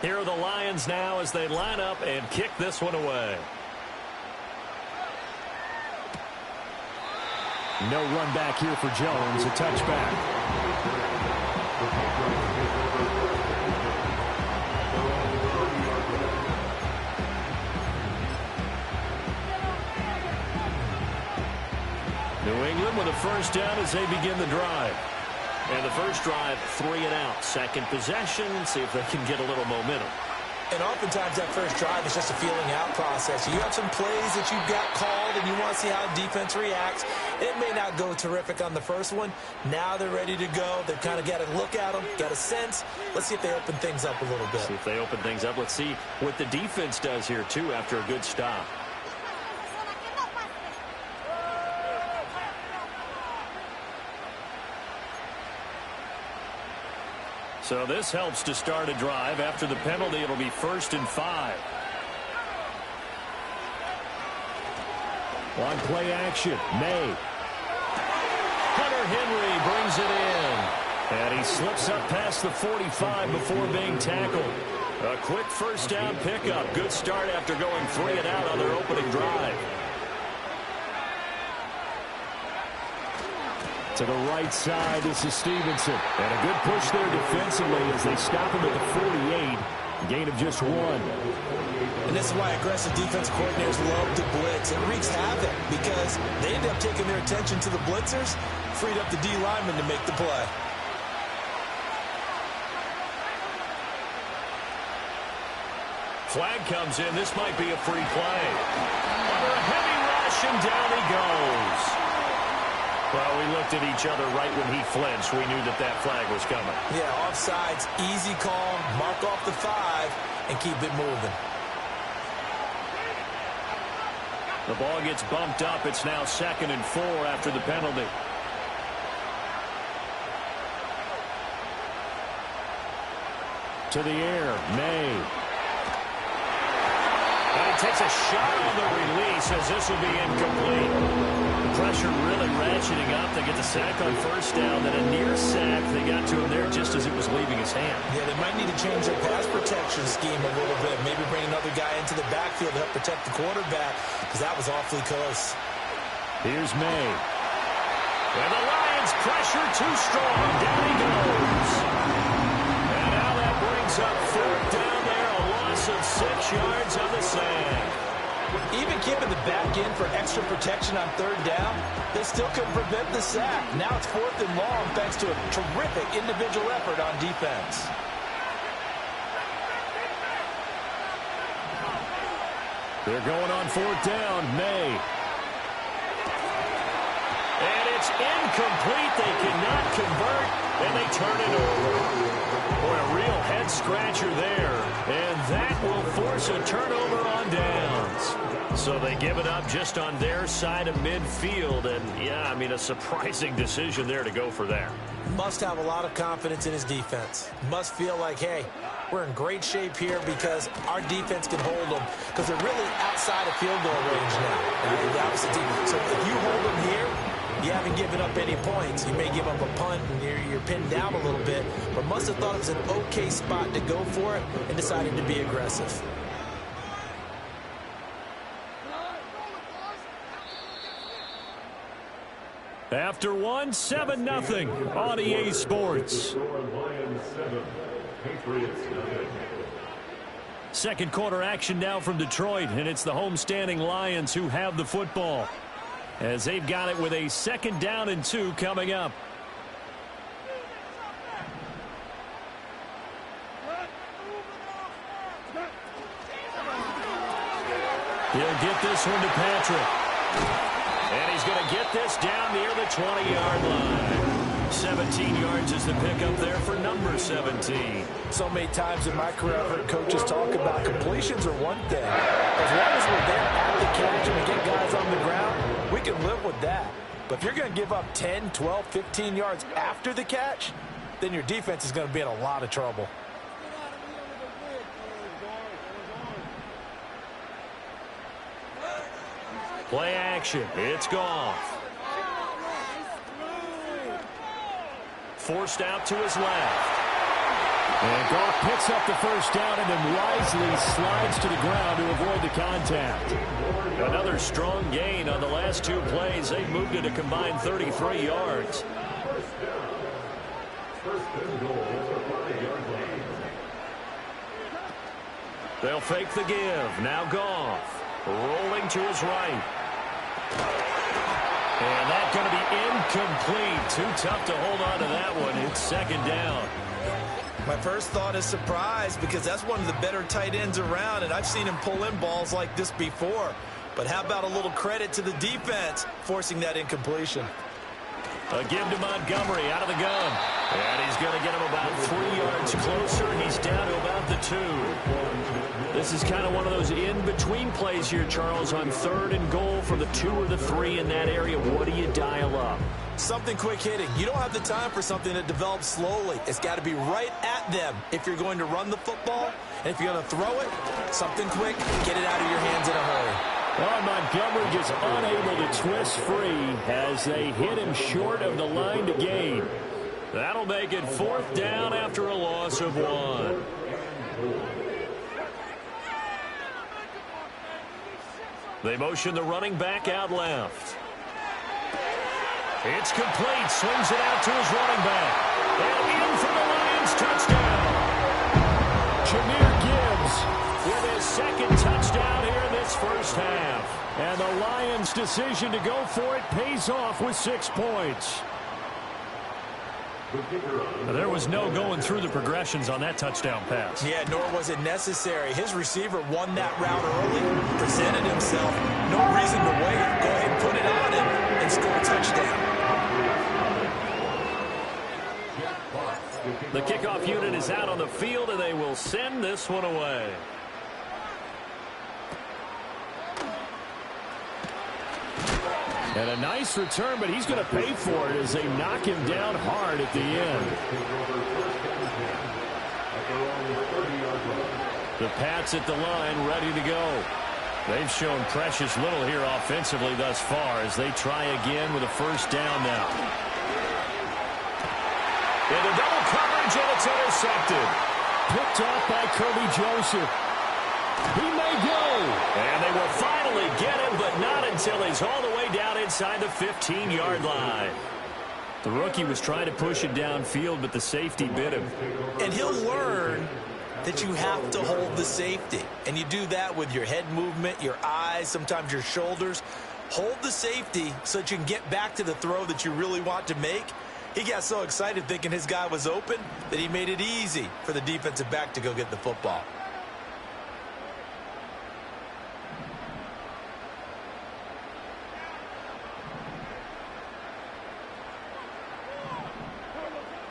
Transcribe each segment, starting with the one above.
Here are the Lions now as they line up and kick this one away. No run back here for Jones. A touchback. New England with a first down as they begin the drive. And the first drive, 3 and out. Second possession, see if they can get a little momentum. And oftentimes that first drive is just a feeling out process. You have some plays that you've got called and you want to see how defense reacts. It may not go terrific on the first one. Now they're ready to go. They've kind of got to look at them, got a sense. Let's see if they open things up a little bit. See if they open things up. Let's see what the defense does here, too, after a good stop. So this helps to start a drive. After the penalty, it'll be 1st and 5. On play action, May. Hunter Henry brings it in. And he slips up past the 45 before being tackled. A quick first down pickup. Good start after going 3 and out on their opening drive. To the right side, this is Stevenson. And a good push there defensively as they stop him at the 48. Gain of just 1. And this is why aggressive defense coordinators love to blitz. It wreaks havoc because they end up taking their attention to the blitzers, freed up the D lineman to make the play. Flag comes in. This might be a free play. Under a heavy rush, and down he goes. Well, we looked at each other right when he flinched. We knew that that flag was coming. Yeah, offsides, easy call, mark off the 5, and keep it moving. The ball gets bumped up. It's now 2nd and 4 after the penalty. To the air, May. And he takes a shot on the release as this will be incomplete. Pressure really ratcheting up. They get the sack on first down, then a near sack. They got to him there just as it was leaving his hand. Yeah, they might need to change their pass protection scheme a little bit. Maybe bring another guy into the backfield to help protect the quarterback because that was awfully close. Here's May. And the Lions pressure too strong. Down he goes. And now that brings up 4th down there. A loss of 6 yards on the sack. Even keeping the back end for extra protection on 3rd down, they still couldn't prevent the sack. Now it's 4th and long thanks to a terrific individual effort on defense. They're going on 4th down. May. And it's incomplete. They cannot convert, and they turn it over. Boy, a real head-scratcher there. And that will force a turnover on downs. So they give it up just on their side of midfield. And, yeah, I mean, a surprising decision there to go for that. Must have a lot of confidence in his defense. Must feel like, hey, we're in great shape here because our defense can hold them because they're really outside of field goal range now. The opposite team. So if you hold them here, you haven't given up any points. You may give up a punt and you're pinned down a little bit, but must have thought it was an okay spot to go for it and decided to be aggressive. After 1, 7-0 on EA Sports. Second quarter action now from Detroit, and it's the homestanding Lions who have the football as they've got it with a 2nd down and 2 coming up. He'll get this one to Patrick. And he's going to get this down near the 20-yard line. 17 yards is the pickup there for number 17. So many times in my career I've heard coaches talk about completions are one thing. As long as we're there at the catch and we get guys on the ground, we can live with that. But if you're going to give up 10, 12, 15 yards after the catch, then your defense is going to be in a lot of trouble. Play action. It's Goff. Forced out to his left. And Goff picks up the first down and then wisely slides to the ground to avoid the contact. Another strong gain on the last two plays. They've moved it a combined 33 yards. They'll fake the give. Now Goff rolling to his right. And that's going to be incomplete. Too tough to hold on to that one. It's second down. My first thought is surprise because that's one of the better tight ends around, and I've seen him pull in balls like this before. But how about a little credit to the defense forcing that incompletion? A give to Montgomery out of the gun. And he's going to get him about 3 yards closer. He's down to about the 2. This is kind of one of those in-between plays here, Charles, on 3rd and goal from the 2 or the 3 in that area. What do you dial up? Something quick hitting. You don't have the time for something that develops slowly. It's got to be right at them if you're going to run the football. And if you're going to throw it, something quick, get it out of your hands in a hurry. Well, Montgomery just unable to twist free as they hit him short of the line to gain. That'll make it 4th down after a loss of 1. They motion the running back out left. It's complete. Swings it out to his running back. And in for the Lions touchdown. Jahmyr Gibbs with his second touchdown here in this first half. And the Lions' decision to go for it pays off with 6 points. There was no going through the progressions on that touchdown pass. Yeah, nor was it necessary. His receiver won that route early, presented himself. No reason to wait. Go ahead and put it on him and score a touchdown. The kickoff unit is out on the field, and they will send this one away. And a nice return, but he's going to pay for it as they knock him down hard at the end. The Pats at the line, ready to go. They've shown precious little here offensively thus far as they try again with a first down now. Into double coverage, and it's intercepted. Picked off by Kirby Joseph. He may go. And they will finally get him, but not until he's all the way down inside the 15-yard line. The rookie was trying to push it downfield, but the safety bit him. And he'll learn that you have to hold the safety. And you do that with your head movement, your eyes, sometimes your shoulders. Hold the safety so that you can get back to the throw that you really want to make. He got so excited thinking his guy was open that he made it easy for the defensive back to go get the football.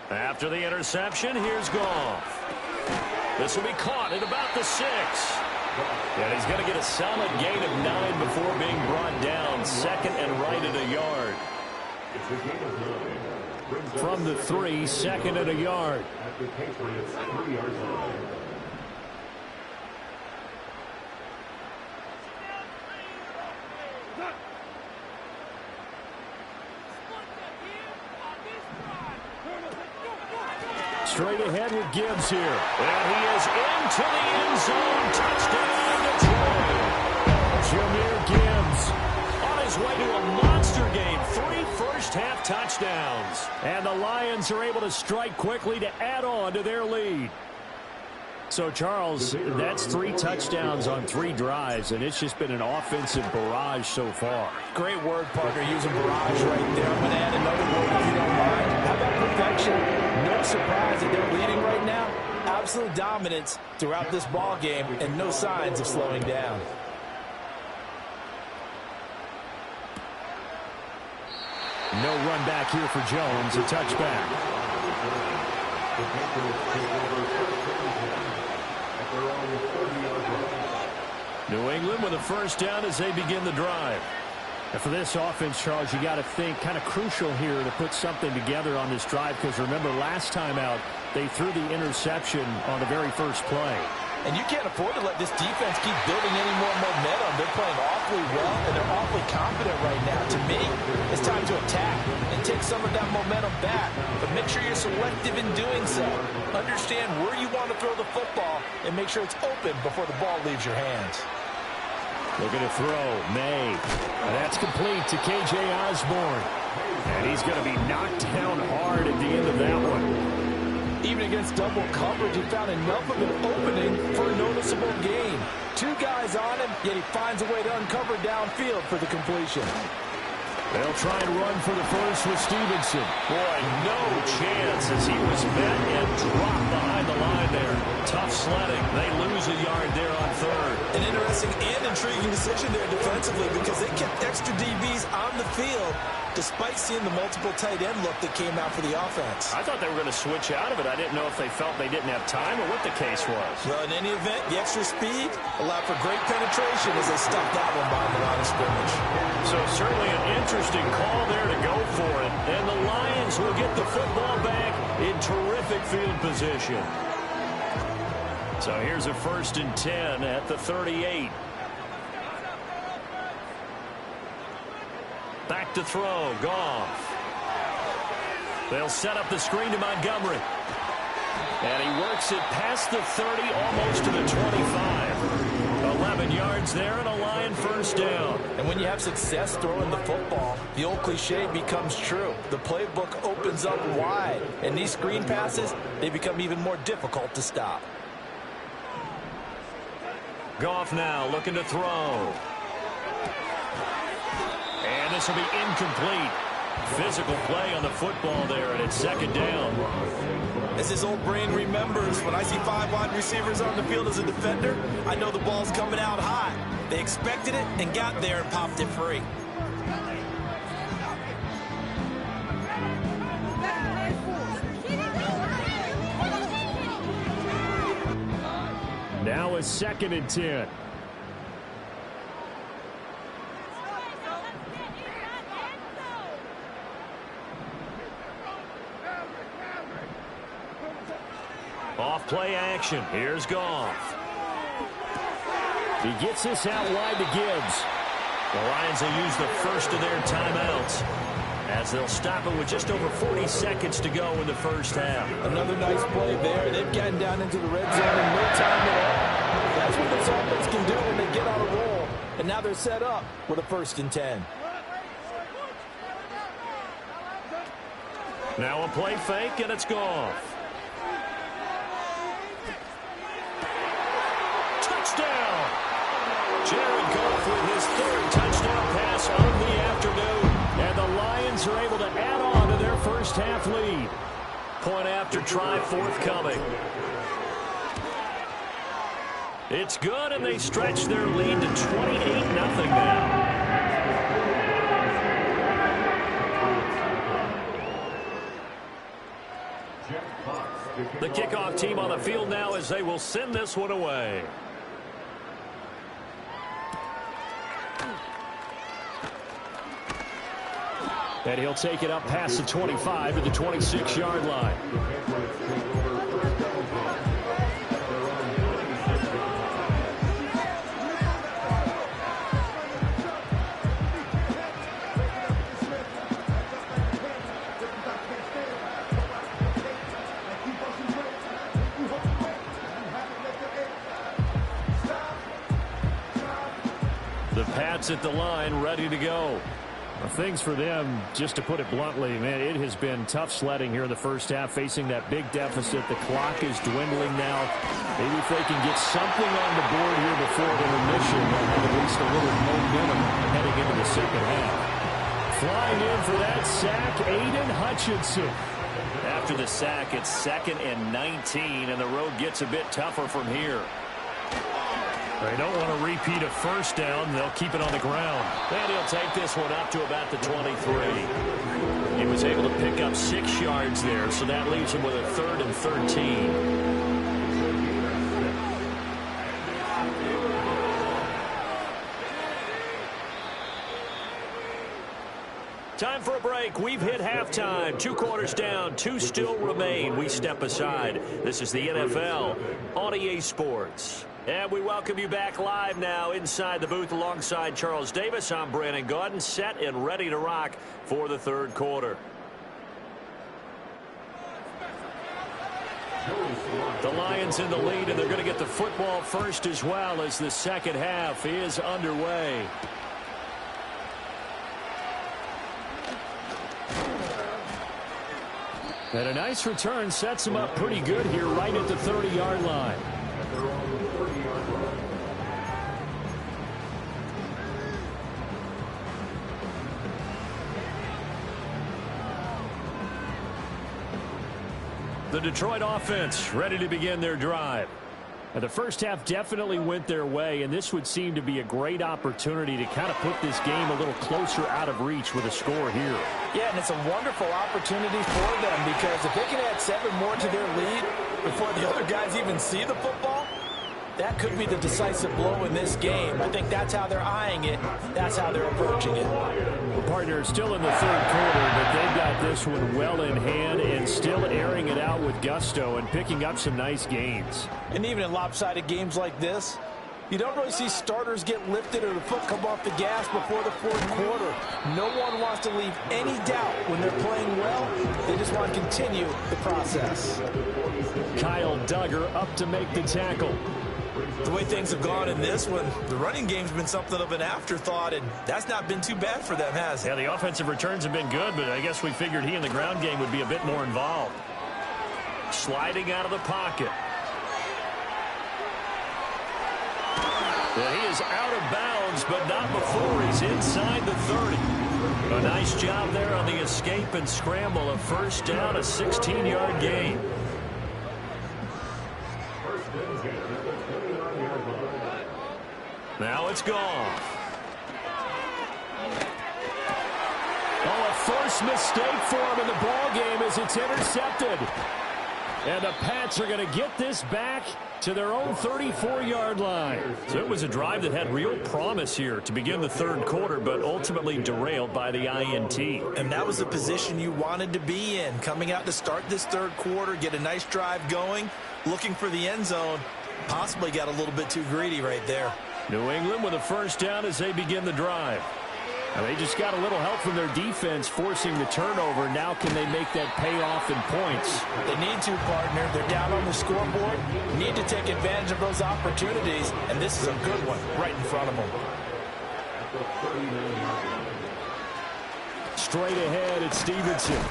After the interception, here's Goff. This will be caught at about the 6. And he's going to get a solid gain of 9 before being brought down. 2nd and right at a yard. From the 3, 2nd and a yard. Straight ahead with Gibbs here. And he is into the end zone. Touchdown, Detroit. Jahmyr Gibbs on his way to a monster game. 3 first-half touchdowns. And the Lions are able to strike quickly to add on to their lead. So, Charles, that's 3 touchdowns on 3 drives, and it's just been an offensive barrage so far. Great word, partner, using barrage right there. I'm going to add another word if you don't mind. How about perfection? No surprise that they're leading right now. Absolute dominance throughout this ball game and no signs of slowing down. No run back here for Jones. A touchback. New England with a first down as they begin the drive. And for this offense, Charles, you got to think kind of crucial here to put something together on this drive because remember last time out, they threw the interception on the very first play. And you can't afford to let this defense keep building any more momentum. They're playing awfully well, and they're awfully confident right now. To me, it's time to attack and take some of that momentum back. But make sure you're selective in doing so. Understand where you want to throw the football and make sure it's open before the ball leaves your hands. Looking to throw, May. And that's complete to K.J. Osborne. And he's going to be knocked down hard at the end of that one. Even against double coverage, he found enough of an opening for a noticeable gain. Two guys on him, yet he finds a way to uncover downfield for the completion. They'll try and run for the first with Stevenson. Boy, no chance as he was met and dropped behind the line there. Tough sledding. They lose a yard there on third. An interesting and intriguing decision there defensively because they kept extra DBs on the field despite seeing the multiple tight end look that came out for the offense. I thought they were going to switch out of it. I didn't know if they felt they didn't have time or what the case was. Well, in any event, the extra speed allowed for great penetration as they stuffed that one behind the line of scrimmage. So certainly an interesting call there to go for it. And the Lions will get the football back in terrific field position. So here's a 1st and 10 at the 38. Back to throw, Goff. They'll set up the screen to Montgomery. And he works it past the 30, almost to the 25. 11 yards there and a Lion 1st down. And when you have success throwing the football, the old cliche becomes true. The playbook opens up wide. And these screen passes, they become even more difficult to stop. Goff now looking to throw. And this will be incomplete. Physical play on the football there, and it's 2nd down. As his old brain remembers, when I see 5 wide receivers on the field as a defender, I know the ball's coming out hot. They expected it and got there and popped it free. Now a 2nd and 10. Off play action. Here's Goff. He gets this out wide to Gibbs. The Lions will use the first of their timeouts as they'll stop it with just over 40 seconds to go in the 1st half. Another nice play there. They've gotten down into the red zone in no time at all. That's what this offense can do when they get on a roll. And now they're set up with a 1st and 10. Now a play fake, and it's Goff. Touchdown! Jared Goff with his 3rd touchdown pass of the afternoon. And the Lions are able to add on to their 1st half lead. Point after try forthcoming. It's good, and they stretch their lead to 28-0 now. The kickoff team on the field now as they will send this one away. And he'll take it up past the 25 to the 26-yard line. The Pats at the line, ready to go. Things for them, just to put it bluntly, man, it has been tough sledding here in the 1st half, facing that big deficit. The clock is dwindling now. Maybe if they can get something on the board here before intermission, they'll have at least a little momentum heading into the 2nd half. Flying in for that sack, Aiden Hutchinson. After the sack, it's 2nd and 19, and the road gets a bit tougher from here. They don't want to repeat a 1st down. They'll keep it on the ground. And he'll take this one up to about the 23. He was able to pick up 6 yards there, so that leaves him with a 3rd and 13. Time for a break. We've hit halftime. 2 quarters down. 2 still remain. We step aside. This is the NFL on EA Sports. And we welcome you back live now inside the booth alongside Charles Davis. I'm Brandon Gaudin, set and ready to rock for the third quarter. The Lions in the lead, and they're going to get the football first as well as the second half is underway. And a nice return sets them up pretty good here right at the 30-yard line. The Detroit offense ready to begin their drive. Now, the first half definitely went their way, and this would seem to be a great opportunity to kind of put this game a little closer out of reach with a score here. Yeah, and it's a wonderful opportunity for them because if they can add 7 more to their lead before the other guys even see the football, that could be the decisive blow in this game. I think that's how they're eyeing it. That's how they're approaching it. Partner, still in the third quarter, but they've got this one well in hand and still airing it out with gusto and picking up some nice gains. And even in lopsided games like this, you don't really see starters get lifted or the foot come off the gas before the fourth quarter. No one wants to leave any doubt when they're playing well. They just want to continue the process. Kyle Duggar up to make the tackle. The way things have gone in this one, the running game's been something of an afterthought, and that's not been too bad for them, has it? Yeah, the offensive returns have been good, but I guess we figured he in the ground game would be a bit more involved. Sliding out of the pocket. And he is out of bounds, but not before he's inside the 30. A nice job there on the escape and scramble. A first down, a 16-yard gain. Now it's gone. Oh, a forced mistake for him in the ball game as it's intercepted. And the Pats are going to get this back to their own 34-yard line. So it was a drive that had real promise here to begin the third quarter, but ultimately derailed by the INT. And that was the position you wanted to be in, coming out to start this third quarter, get a nice drive going, looking for the end zone. Possibly got a little bit too greedy right there. New England with a first down as they begin the drive. Now they just got a little help from their defense forcing the turnover. Now can they make that pay off in points? They need to, partner. They're down on the scoreboard. Need to take advantage of those opportunities, and this is a good one right in front of them. Straight ahead, it's Stevenson.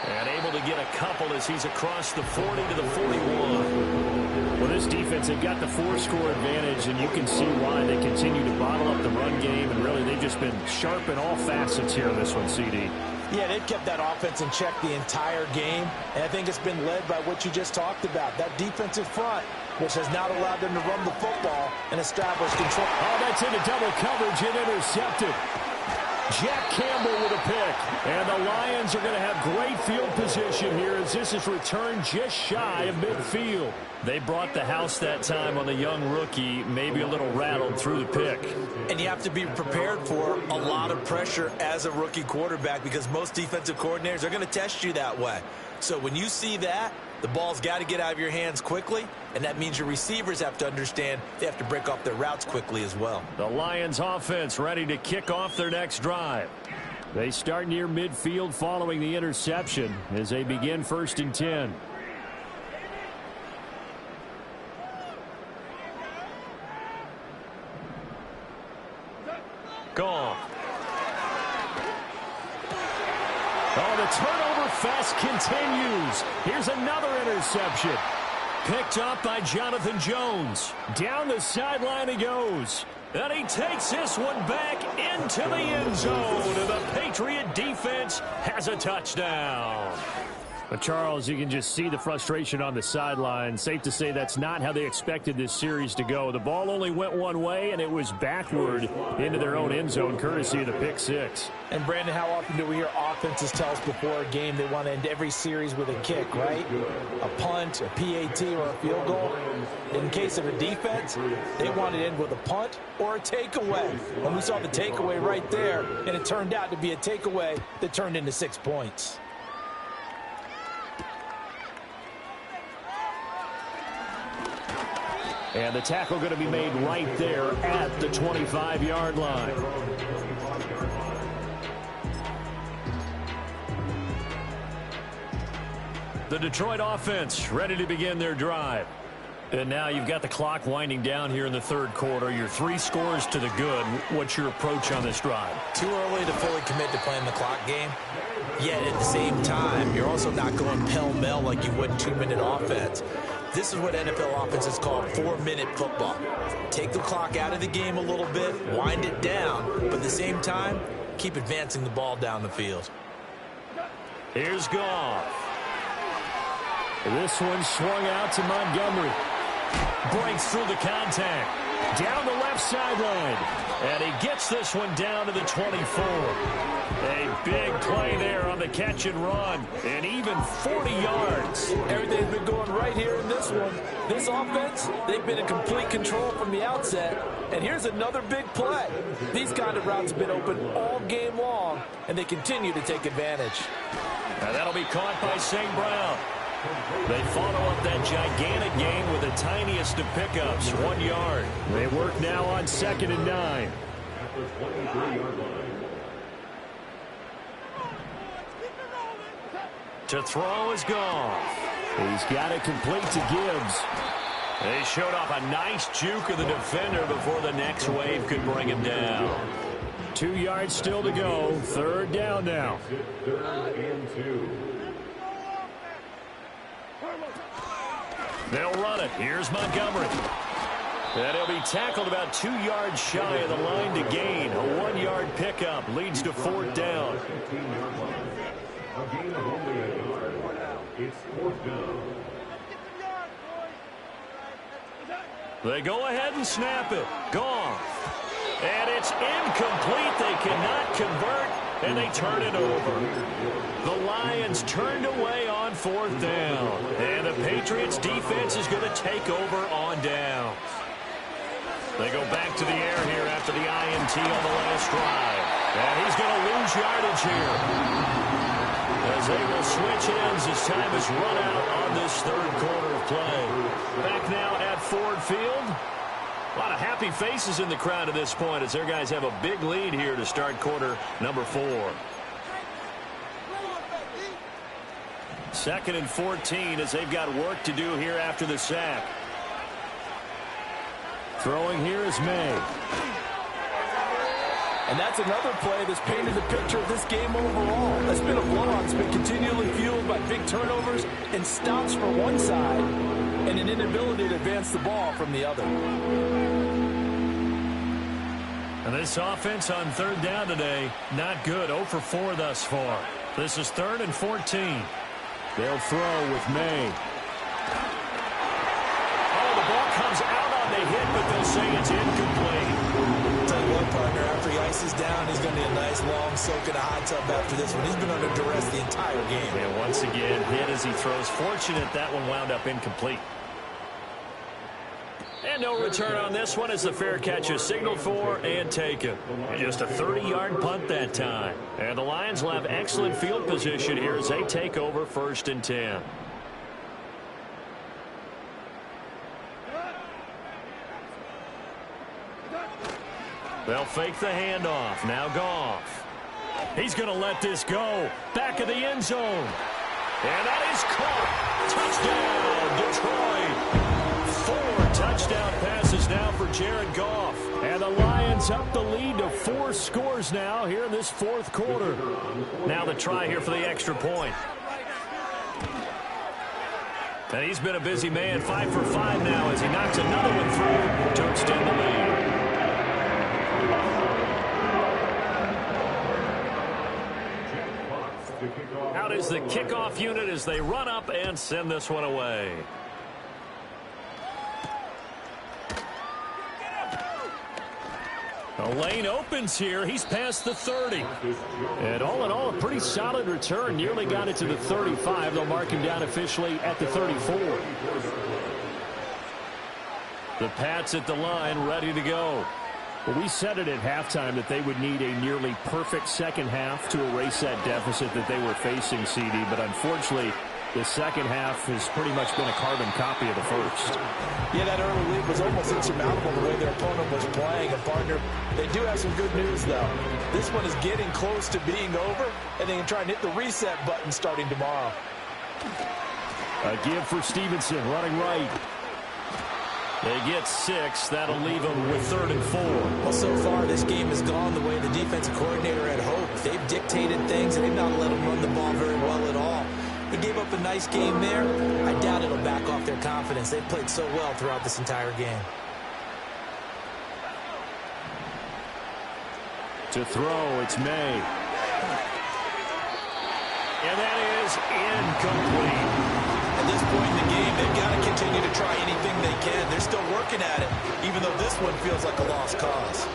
And able to get a couple as he's across the 40 to the 41. Well, this defense, they've got the 4-score advantage, and you can see why they continue to bottle up the run game, and really they've just been sharp in all facets here in this one, CD. Yeah, they've kept that offense in check the entire game, and I think it's been led by what you just talked about, that defensive front, which has not allowed them to run the football and establish control. Oh, that's into double coverage and intercepted. Jack Campbell with a pick. And the Lions are going to have great field position here as this is returned just shy of midfield. They brought the house that time on the young rookie, maybe a little rattled through the pick. And you have to be prepared for a lot of pressure as a rookie quarterback because most defensive coordinators are going to test you that way. So when you see that, the ball's got to get out of your hands quickly, and that means your receivers have to understand they have to break off their routes quickly as well. The Lions offense ready to kick off their next drive. They start near midfield following the interception as they begin 1st and 10. Gone. Oh, the turnover fest continues. Here's another interception. Picked up by Jonathan Jones. Down the sideline he goes. And he takes this one back into the end zone. And the Patriot defense has a touchdown. But Charles, you can just see the frustration on the sideline. Safe to say that's not how they expected this series to go. The ball only went one way, and it was backward into their own end zone, courtesy of the pick six. And, Brandon, how often do we hear offenses tell us before a game they want to end every series with a kick, right? A punt, a PAT, or a field goal. In case of a defense, they want to end with a punt or a takeaway. And we saw the takeaway right there, and it turned out to be a takeaway that turned into 6 points. And the tackle going to be made right there at the 25-yard line. The Detroit offense ready to begin their drive. And now you've got the clock winding down here in the third quarter. You're 3 scores to the good. What's your approach on this drive? Too early to fully commit to playing the clock game. Yet at the same time, you're also not going pell-mell like you would 2-minute offense. This is what NFL offenses call 4-minute football. Take the clock out of the game a little bit, wind it down, but at the same time, keep advancing the ball down the field. Here's Goff. This one swung out to Montgomery. Breaks through the contact. Down the left sideline. And he gets this one down to the 24. A big play there on the catch and run. And even 40 yards. Everything's been going right here in this one. This offense, they've been in complete control from the outset. And here's another big play. These kind of routes have been open all game long, and they continue to take advantage. And that'll be caught by St. Brown. They follow up that gigantic gain with the tiniest of pickups, 1 yard. They work now on 2nd and 9. To throw is Goff. He's got it complete to Gibbs. They showed off a nice juke of the defender before the next wave could bring him down. 2 yards still to go. 3rd down now. 3rd and 2. They'll run it. Here's Montgomery. And he'll be tackled about 2 yards shy of the line to gain. A 1-yard pickup leads to 4th down. It's 4th down. They go ahead and snap it. Goff. And it's incomplete. They cannot convert, and they turn it over. The Lions turned away on 4th down. And the Patriots defense is going to take over on downs. They go back to the air here after the INT on the last drive. And he's going to lose yardage here, as they will switch ends as time is run out on this 3rd quarter of play. Back now at Ford Field. A lot of happy faces in the crowd at this point as their guys have a big lead here to start quarter number 4. 2nd and 14 as they've got work to do here after the sack. Throwing here is May. And that's another play that's painted the picture of this game overall. That's been a blowout. It's been continually fueled by big turnovers and stops for one side and an inability to advance the ball from the other. And this offense on 3rd down today, not good. 0 for 4 thus far. This is 3rd and 14. They'll throw with May. Oh, the ball comes out on the hit, but they'll say it's incomplete. Tell you what, partner, after he ices down, he's going to need a nice long soak in a hot tub after this one. He's been under duress the entire game. And once again, hit as he throws. Fortunate that one wound up incomplete. And no return on this one as the fair catch is signaled for and taken. Just a 30-yard punt that time. And the Lions will have excellent field position here as they take over 1st and 10. They'll fake the handoff. Now Goff. He's going to let this go. Back of the end zone. And that is caught. Touchdown, Detroit. 4 touchdown passes now for Jared Goff. And the Lions up the lead to 4 scores now here in this 4th quarter. Now the try here for the extra point. And he's been a busy man. 5 for 5 now as he knocks another one through to extend the lead. Out is the kickoff unit as they run up and send this one away. The lane opens here. He's past the 30. And all in all, a pretty solid return. Nearly got it to the 35. They'll mark him down officially at the 34. The Pats at the line, ready to go. Well, we said it at halftime that they would need a nearly perfect second half to erase that deficit that they were facing, CD. But unfortunately, the second half has pretty much been a carbon copy of the first. Yeah, that early lead was almost insurmountable the way their opponent was playing. And, partner, they do have some good news, though. This one is getting close to being over, and they can try and hit the reset button starting tomorrow. A give for Stevenson, running right. They get 6. That'll leave them with 3rd and 4. Well, so far, this game has gone the way the defensive coordinator had hoped. They've dictated things, and they've not let them run the ball very well at all. He gave up a nice game there. I doubt it'll back off their confidence. They've played so well throughout this entire game. To throw, it's May. And that is incomplete. At this point in the game, they've got to continue to try anything they can. They're still working at it, even though this one feels like a lost cause.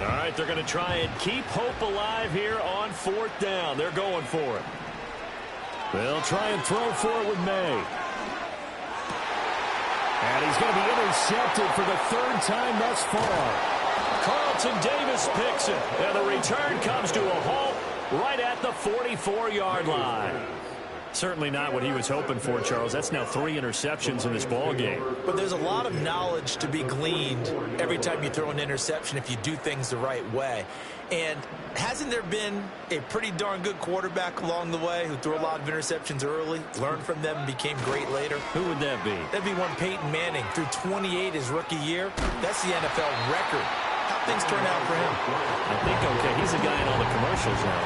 All right, they're going to try and keep hope alive here on 4th down. They're going for it. They'll try and throw for it with May. And he's going to be intercepted for the 3rd time thus far. Carlton Davis picks it. And the return comes to a halt right at the 44-yard line. Certainly not what he was hoping for, Charles. That's now 3 interceptions in this ball game. But there's a lot of knowledge to be gleaned every time you throw an interception if you do things the right way. And hasn't there been a pretty darn good quarterback along the way who threw a lot of interceptions early, learned from them, and became great later? Who would that be? That'd be one Peyton Manning. Threw 28 his rookie year. That's the NFL record. How things turn out for him? I think okay. He's a guy in all the commercials now.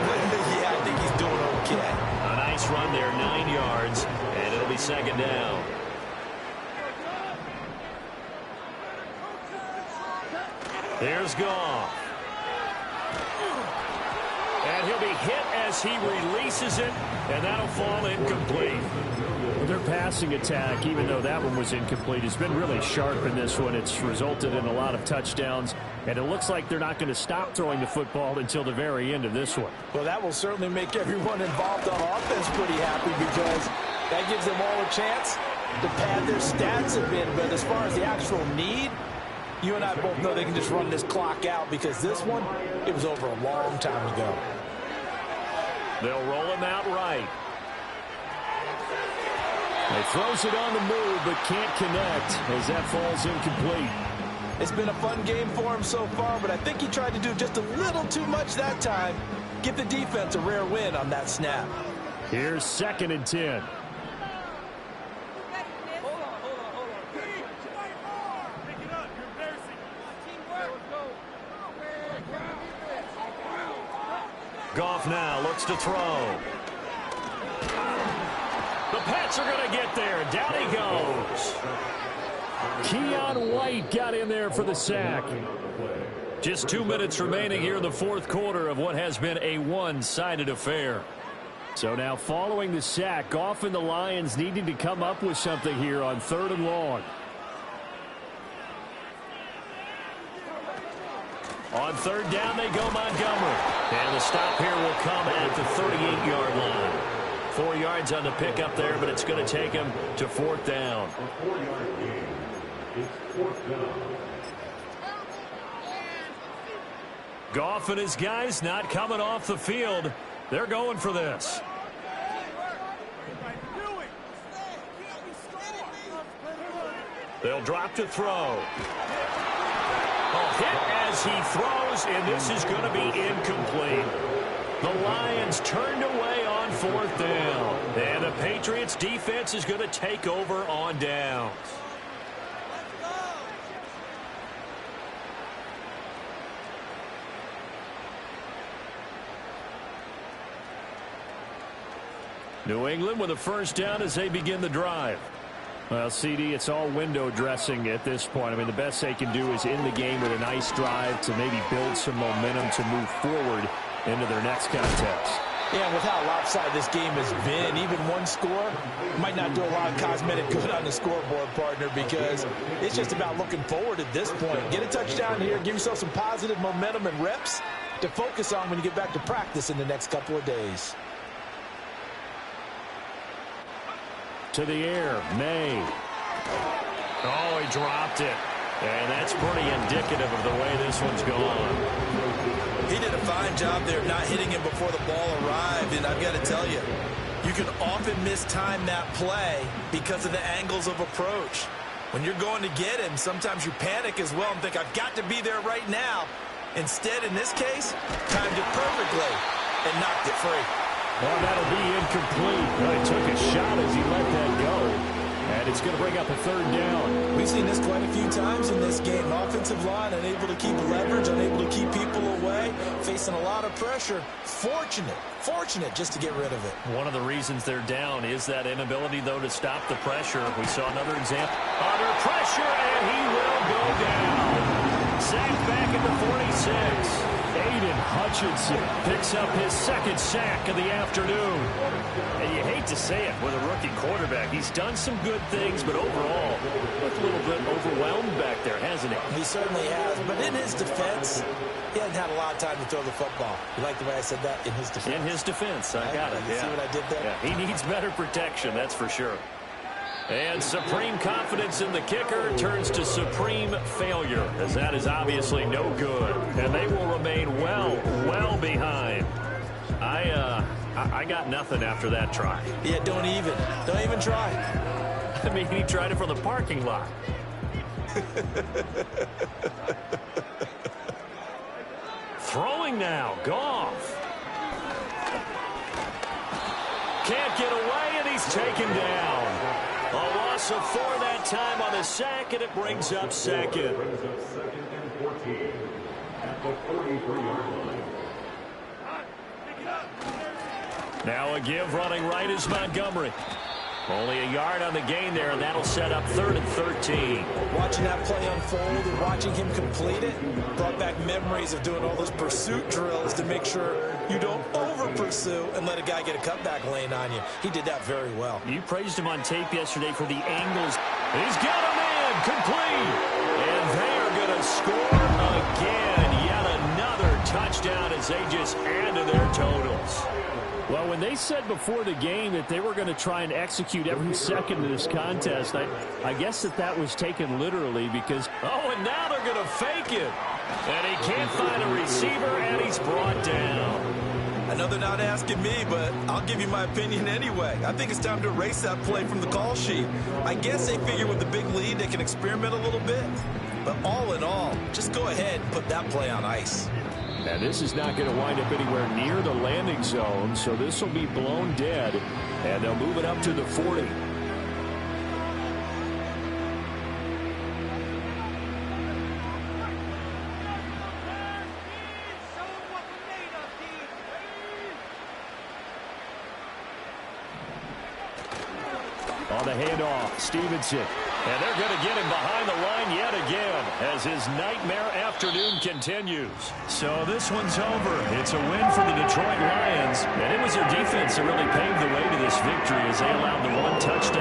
Yeah, I think he's doing okay. A nice run there, 9 yards, and it'll be 2nd down. There's Goff. And he'll be hit as he releases it, and that'll fall incomplete. Their passing attack, even though that one was incomplete, has been really sharp in this one. It's resulted in a lot of touchdowns, and it looks like they're not going to stop throwing the football until the very end of this one. Well, that will certainly make everyone involved on offense pretty happy because that gives them all a chance to pad their stats a bit. But as far as the actual need, you and I both know they can just run this clock out because this one, it was over a long time ago. They'll roll him out right. He throws it on the move, but can't connect as that falls incomplete. It's been a fun game for him so far, but I think he tried to do just a little too much that time. Give the defense a rare win on that snap. Here's 2nd and 10. Goff now looks to throw. The Pats are going to get there. Down he goes. Keon White got in there for the sack. Just 2 minutes remaining here in the 4th quarter of what has been a one-sided affair. So now following the sack, Goff and the Lions needing to come up with something here on 3rd and long. On 3rd down, they go Montgomery. And the stop here will come at the 38-yard line. 4 yards on the pickup there, but it's going to take him to 4th down. Goff and his guys not coming off the field. They're going for this. They'll drop to throw. Hit as he throws, and this is going to be incomplete. The Lions turned away on 4th down. And the Patriots defense is going to take over on downs. New England with a 1st down as they begin the drive. Well, CD, it's all window dressing at this point. I mean, the best they can do is in the game with a nice drive to maybe build some momentum to move forward into their next contest. Yeah, and with how lopsided this game has been, even one score might not do a lot of cosmetic good on the scoreboard, partner, because it's just about looking forward at this point. Get a touchdown here, give yourself some positive momentum and reps to focus on when you get back to practice in the next couple of days. To the air, May. Oh, he dropped it. And that's pretty indicative of the way this one's gone. He did a fine job there not hitting him before the ball arrived, and I've got to tell you, you can often mistime that play because of the angles of approach. When you're going to get him, sometimes you panic as well and think, I've got to be there right now. Instead, in this case, timed it perfectly and knocked it free. Well, that'll be incomplete. Well, he took a shot as he let that go. And it's going to bring up a third down. We've seen this quite a few times in this game. Offensive line unable to keep leverage, unable to keep people away, facing a lot of pressure. Fortunate just to get rid of it. One of the reasons they're down is that inability, though, to stop the pressure. We saw another example. Under pressure, and he will go down. Sacked back at the 46. Aiden Hutchinson picks up his second sack of the afternoon. And you hate to say it with a rookie quarterback. He's done some good things, but overall, looked a little bit overwhelmed back there, hasn't he? He certainly has. But in his defense, he hasn't had a lot of time to throw the football. You like the way I said that? In his defense. In his defense. I got it. You see what I did there? Yeah, he needs better protection, that's for sure. And supreme confidence in the kicker turns to supreme failure, as that is obviously no good. And they will remain well behind. I got nothing after that try. Yeah, don't even try. I mean, he tried it from the parking lot. Throwing now, Goff. Can't get away, and he's taken down. A loss of 4 that time on the sack, and it brings up second. Now a give running right is Montgomery. Only a yard on the gain there, and that'll set up 3rd and 13. Watching that play unfold and watching him complete it brought back memories of doing all those pursuit drills to make sure you don't over-pursue and let a guy get a cutback lane on you. He did that very well. You praised him on tape yesterday for the angles. He's got him in, complete. And they are going to score again. Yet another touchdown as they just add to their totals. Well, when they said before the game that they were going to try and execute every second of this contest, I guess that was taken literally because, oh, and now they're going to fake it. And he can't find a receiver, and he's brought down. I know they're not asking me, but I'll give you my opinion anyway. I think it's time to erase that play from the call sheet. I guess they figure with the big lead they can experiment a little bit. But all in all, just go ahead and put that play on ice. And this is not going to wind up anywhere near the landing zone, so this will be blown dead, and they'll move it up to the 40. On the handoff, Stevenson. And they're going to get him behind the line yet again as his nightmare afternoon continues. So this one's over. It's a win for the Detroit Lions. And it was their defense that really paved the way to this victory as they allowed the one touchdown.